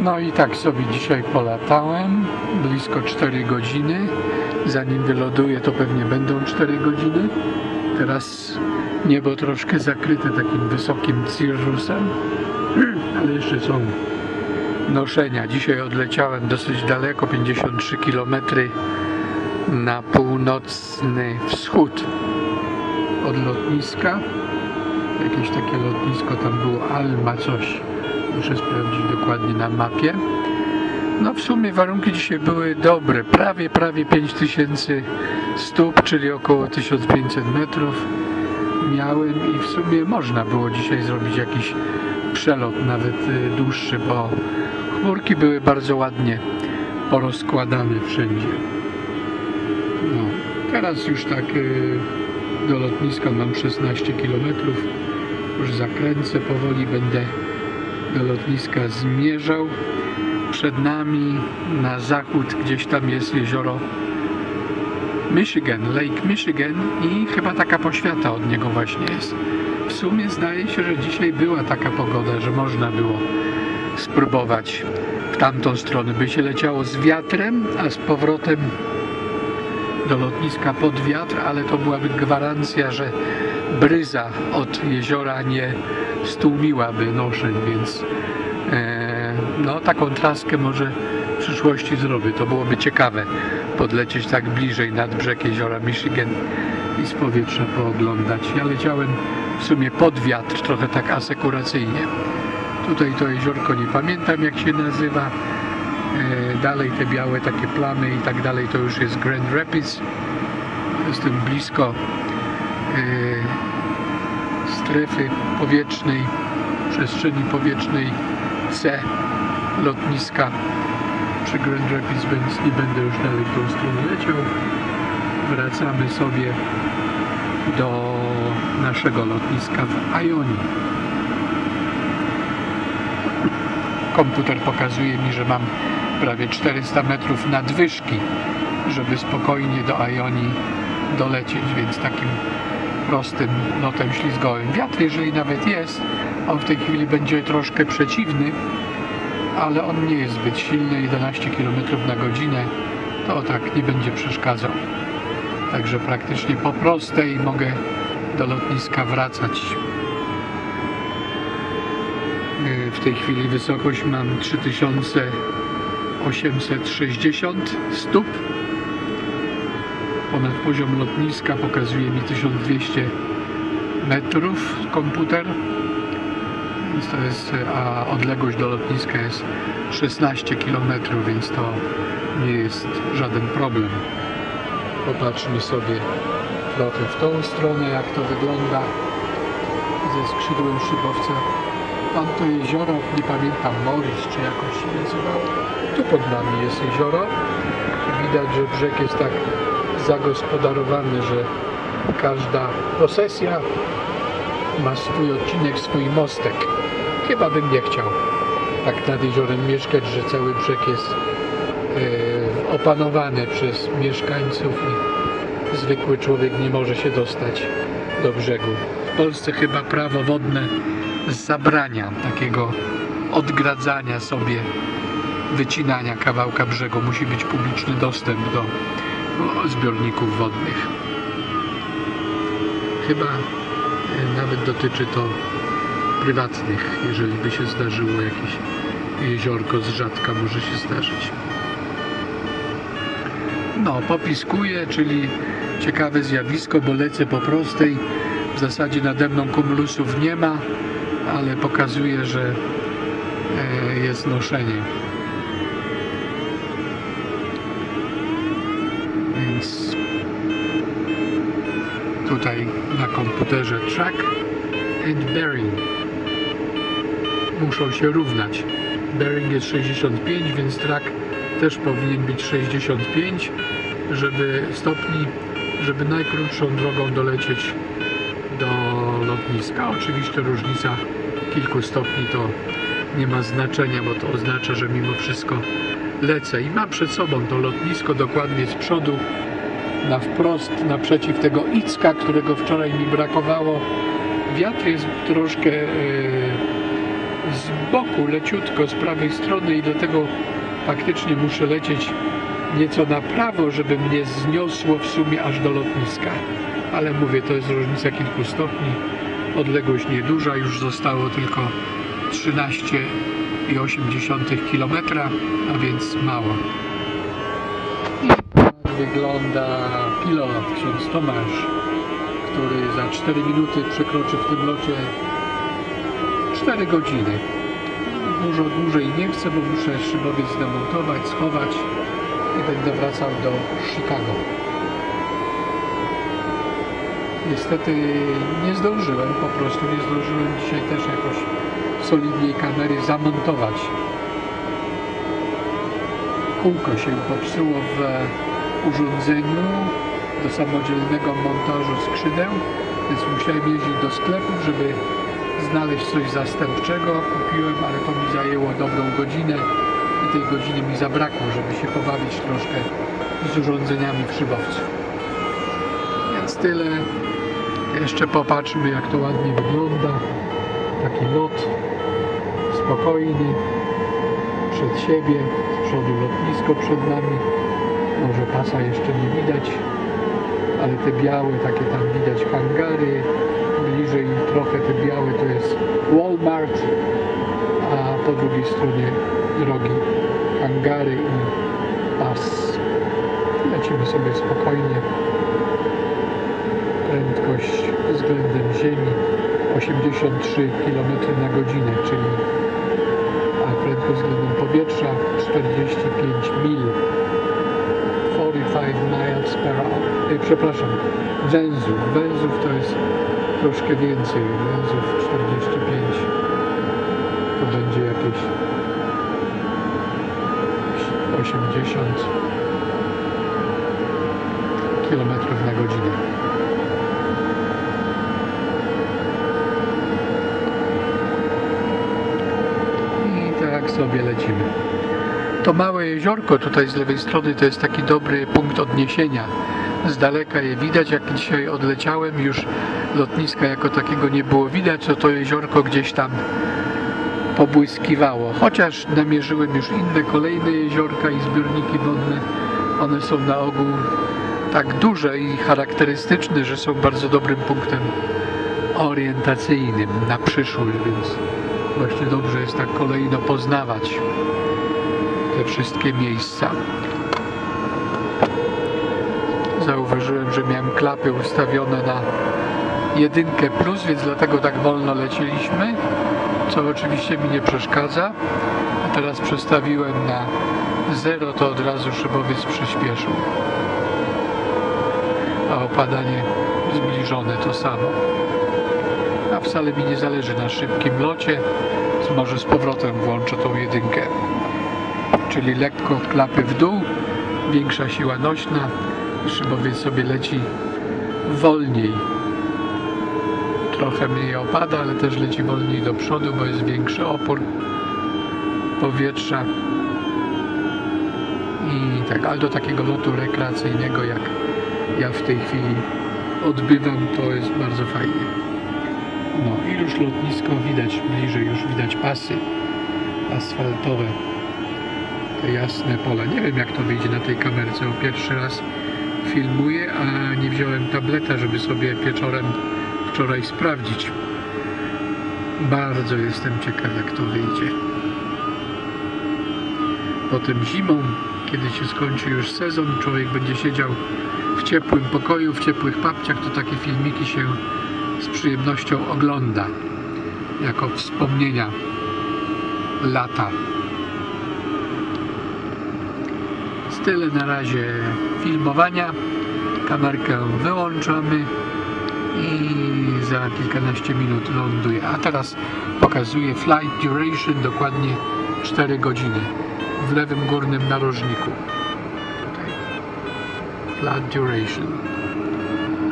No i tak sobie dzisiaj polatałem, blisko 4 godziny. Zanim wyląduję, to pewnie będą 4 godziny. Teraz niebo troszkę zakryte takim wysokim cirrusem, ale jeszcze są noszenia. Dzisiaj odleciałem dosyć daleko, 53 km na północny wschód od lotniska. Jakieś takie lotnisko tam było, Alma coś. Muszę sprawdzić dokładnie na mapie. No w sumie warunki dzisiaj były dobre. Prawie 5000 stóp, czyli około 1500 metrów miałem i w sumie można było dzisiaj zrobić jakiś przelot, nawet dłuższy, bo chmurki były bardzo ładnie porozkładane wszędzie. No, teraz już tak do lotniska mam 16 km. Już zakręcę powoli, będę do lotniska zmierzał. Przed nami na zachód gdzieś tam jest jezioro Michigan, Lake Michigan i chyba taka poświata od niego właśnie jest. W sumie zdaje się, że dzisiaj była taka pogoda, że można było spróbować w tamtą stronę. By się leciało z wiatrem, a z powrotem do lotniska pod wiatr, ale to byłaby gwarancja, że bryza od jeziora nie stłumiłaby noszeń, więc no taką traskę może w przyszłości zrobię. To byłoby ciekawe podlecieć tak bliżej nad brzeg jeziora Michigan i z powietrza pooglądać. Ja leciałem w sumie pod wiatr, trochę tak asekuracyjnie. Tutaj to jeziorko nie pamiętam jak się nazywa. Dalej te białe takie plamy i tak dalej to już jest Grand Rapids. Jestem blisko strefy powietrznej, przestrzeni powietrznej C lotniska przy Grand Rapids, więc nie będę już dalej w tą stronę leciał. Wracamy sobie do naszego lotniska w Ionie. Komputer pokazuje mi, że mam prawie 400 metrów nadwyżki, żeby spokojnie do Ionii dolecieć, więc takim prostym lotem ślizgowym. Wiatr, jeżeli nawet jest, on w tej chwili będzie troszkę przeciwny, ale on nie jest zbyt silny, 11 km na godzinę, to tak nie będzie przeszkadzał. Także praktycznie po prostej mogę do lotniska wracać. W tej chwili wysokość mam 3860 stóp. Ponad poziom lotniska pokazuje mi 1200 metrów komputer. Więc to jest, a odległość do lotniska jest 16 km, więc to nie jest żaden problem. Popatrzmy sobie trochę w tą stronę, jak to wygląda ze skrzydłem szybowca. Tamto jezioro, nie pamiętam, Morris czy jakoś się nazywało. Tu pod nami jest jezioro. Widać, że brzeg jest tak zagospodarowany, że każda posesja ma swój odcinek, swój mostek. Chyba bym nie chciał tak nad jeziorem mieszkać, że cały brzeg jest opanowany przez mieszkańców i zwykły człowiek nie może się dostać do brzegu. W Polsce chyba prawo wodne zabrania takiego odgradzania sobie, wycinania kawałka brzegu. Musi być publiczny dostęp do zbiorników wodnych. Chyba nawet dotyczy to prywatnych, jeżeli by się zdarzyło jakieś jeziorko z rzadka, może się zdarzyć. No, popiskuję, czyli ciekawe zjawisko, bo lecę po prostej. W zasadzie nade mną kumulusów nie ma, ale pokazuje, że jest noszenie. Więc tutaj na komputerze track and bearing muszą się równać. Bearing jest 65, więc track też powinien być 65, żeby najkrótszą drogą dolecieć do lotniska. Oczywiście różnica kilku stopni to nie ma znaczenia, bo to oznacza, że mimo wszystko lecę i mam przed sobą to lotnisko dokładnie z przodu, na wprost, naprzeciw tego Icka, którego wczoraj mi brakowało. Wiatr jest troszkę boku, leciutko z prawej strony i dlatego faktycznie muszę lecieć nieco na prawo, żeby mnie zniosło w sumie aż do lotniska. Ale mówię, to jest różnica kilku stopni. Odległość nieduża, już zostało tylko 13,8 km, a więc mało. I tak wygląda pilot, ksiądz Tomasz, który za 4 minuty przekroczy w tym locie 4 godziny. Dużo dłużej nie chcę, bo muszę szybowiec demontować, schować i będę wracał do Chicago. Niestety nie zdążyłem, po prostu nie zdążyłem dzisiaj też jakoś solidniej kamery zamontować. Kółko się popsuło w urządzeniu do samodzielnego montażu skrzydeł, więc musiałem jeździć do sklepów, żeby znaleźć coś zastępczego. Kupiłem, ale to mi zajęło dobrą godzinę i tej godziny mi zabrakło, żeby się pobawić troszkę z urządzeniami w szybowcu. Więc tyle. Jeszcze popatrzmy, jak to ładnie wygląda. Taki lot spokojny przed siebie, z przodu lotnisko przed nami. Może pasa jeszcze nie widać, ale te białe, takie tam widać hangary. Bliżej trochę te białe to jest Walmart, a po drugiej stronie drogi hangary i pas. Lecimy sobie spokojnie. Prędkość względem ziemi 83 km na godzinę, czyli a prędkość względem powietrza 45 mil. 45 miles per hour. Przepraszam, węzłów. Węzłów to jest troszkę więcej. Węzłów 45 to będzie jakieś 80 km na godzinę. Tak sobie lecimy. To małe jeziorko tutaj z lewej strony to jest taki dobry punkt odniesienia. Z daleka je widać, jak dzisiaj odleciałem, już lotniska jako takiego nie było widać, to jeziorko gdzieś tam pobłyskiwało. Chociaż namierzyłem już inne kolejne jeziorka i zbiorniki wodne. One są na ogół tak duże i charakterystyczne, że są bardzo dobrym punktem orientacyjnym na przyszłość, więc właśnie dobrze jest tak kolejno poznawać te wszystkie miejsca. Zauważyłem, że miałem klapy ustawione na 1+, więc dlatego tak wolno lecieliśmy, co oczywiście mi nie przeszkadza. A teraz przestawiłem na 0, to od razu szybowiec przyspieszył. A opadanie zbliżone to samo. A wcale mi nie zależy na szybkim locie, może z powrotem włączę tą 1. Czyli lekko klapy w dół, większa siła nośna i szybowiec sobie leci wolniej. Trochę mniej opada, ale też leci wolniej do przodu, bo jest większy opór powietrza. I tak, ale do takiego lotu rekreacyjnego, jak ja w tej chwili odbywam, to jest bardzo fajnie. No i już lotnisko widać bliżej, już widać pasy asfaltowe, te jasne pola. Nie wiem, jak to wyjdzie na tej kamerce, bo pierwszy raz filmuję, a nie wziąłem tableta, żeby sobie wieczorem wczoraj sprawdzić. Bardzo jestem ciekaw, jak to wyjdzie. Potem zimą, kiedy się skończy już sezon, człowiek będzie siedział w ciepłym pokoju, w ciepłych papciach, to takie filmiki się z przyjemnością ogląda, jako wspomnienia lata. Tyle na razie filmowania. Kamerkę wyłączamy i za kilkanaście minut ląduje. A teraz pokazuję flight duration, dokładnie 4 godziny w lewym górnym narożniku. Tutaj. Flight duration.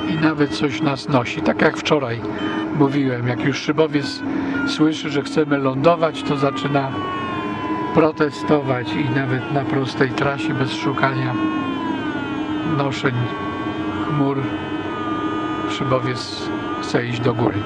I nawet coś nas nosi, tak jak wczoraj mówiłem, jak już szybowiec słyszy, że chcemy lądować, to zaczyna protestować i nawet na prostej trasie bez szukania noszeń chmur szybowiec chce iść do góry.